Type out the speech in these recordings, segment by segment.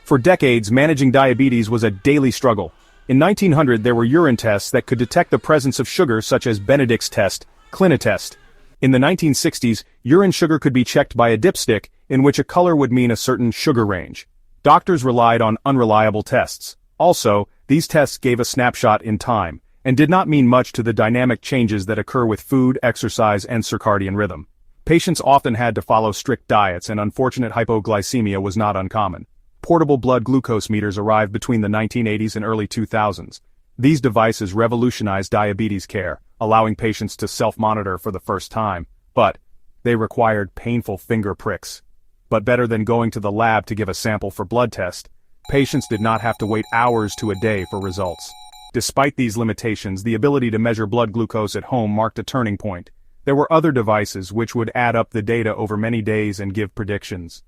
For decades, managing diabetes was a daily struggle. In 1900, there were urine tests that could detect the presence of sugar, such as Benedict's test, Clinitest. In the 1960s, urine sugar could be checked by a dipstick, in which a color would mean a certain sugar range. Doctors relied on unreliable tests. Also, these tests gave a snapshot in time, and did not mean much to the dynamic changes that occur with food, exercise, and circadian rhythm. Patients often had to follow strict diets, and unfortunate hypoglycemia was not uncommon. Portable blood glucose meters arrived between the 1980s and early 2000s. These devices revolutionized diabetes care, allowing patients to self-monitor for the first time, but they required painful finger pricks. But better than going to the lab to give a sample for blood test, patients did not have to wait hours to a day for results. Despite these limitations, the ability to measure blood glucose at home marked a turning point. There were other devices which would add up the data over many days and give predictions.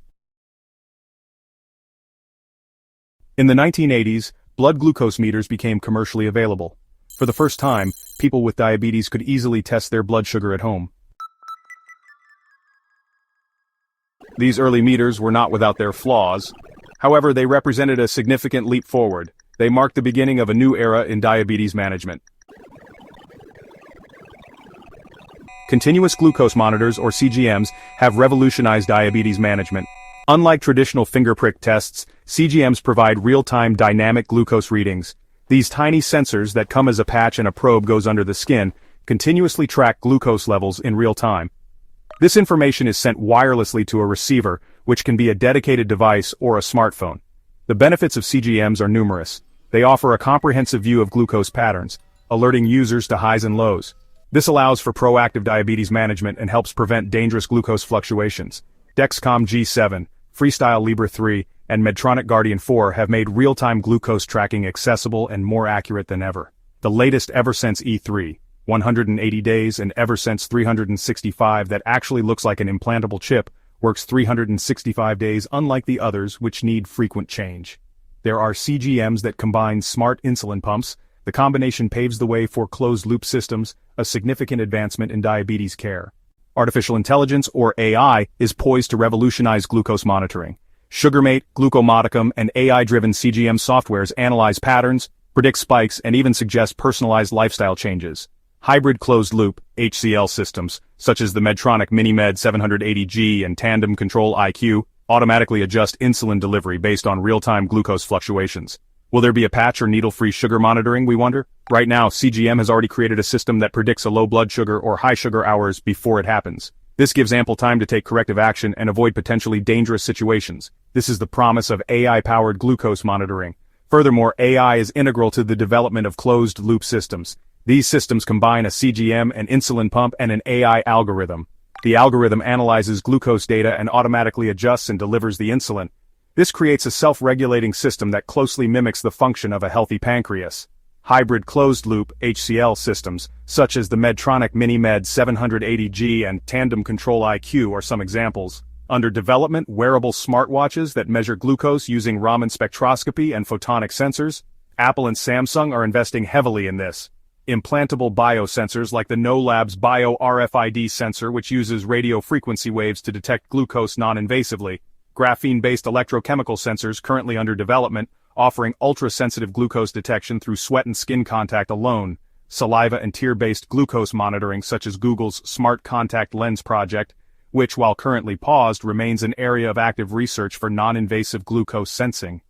In the 1980s, blood glucose meters became commercially available. For the first time, people with diabetes could easily test their blood sugar at home. These early meters were not without their flaws. However, they represented a significant leap forward. They marked the beginning of a new era in diabetes management. Continuous glucose monitors, or CGMs, have revolutionized diabetes management. Unlike traditional finger prick tests, CGMs provide real-time dynamic glucose readings. These tiny sensors that come as a patch and a probe goes under the skin, continuously track glucose levels in real time. This information is sent wirelessly to a receiver, which can be a dedicated device or a smartphone. The benefits of CGMs are numerous. They offer a comprehensive view of glucose patterns, alerting users to highs and lows. This allows for proactive diabetes management and helps prevent dangerous glucose fluctuations. Dexcom G7, Freestyle Libre 3, and Medtronic Guardian 4 have made real-time glucose tracking accessible and more accurate than ever. The latest Eversense E3, 180 days, and Eversense 365 that actually looks like an implantable chip, works 365 days unlike the others which need frequent change. There are CGMs that combine smart insulin pumps. The combination paves the way for closed-loop systems, a significant advancement in diabetes care. Artificial intelligence, or AI, is poised to revolutionize glucose monitoring. SugarMate, Glucomodicum, and AI-driven CGM softwares analyze patterns, predict spikes, and even suggest personalized lifestyle changes. Hybrid closed-loop (HCL) systems, such as the Medtronic MiniMed 780G and Tandem Control IQ, automatically adjust insulin delivery based on real-time glucose fluctuations. Will there be a patch or needle-free sugar monitoring, we wonder? Right now, CGM has already created a system that predicts a low blood sugar or high sugar hours before it happens. This gives ample time to take corrective action and avoid potentially dangerous situations. This is the promise of AI-powered glucose monitoring. Furthermore, AI is integral to the development of closed-loop systems. These systems combine a CGM, an insulin pump, and an AI algorithm. The algorithm analyzes glucose data and automatically adjusts and delivers the insulin. This creates a self-regulating system that closely mimics the function of a healthy pancreas. Hybrid closed-loop (HCL) systems, such as the Medtronic MiniMed 780G and Tandem Control IQ, are some examples. Under development, wearable smartwatches that measure glucose using Raman spectroscopy and photonic sensors. Apple and Samsung are investing heavily in this. Implantable biosensors like the Know Labs Bio RFID sensor, which uses radio frequency waves to detect glucose non-invasively. Graphene-based electrochemical sensors currently under development, offering ultra-sensitive glucose detection through sweat and skin contact alone. Saliva and tear-based glucose monitoring, such as Google's Smart Contact Lens project, which, while currently paused, remains an area of active research for non-invasive glucose sensing.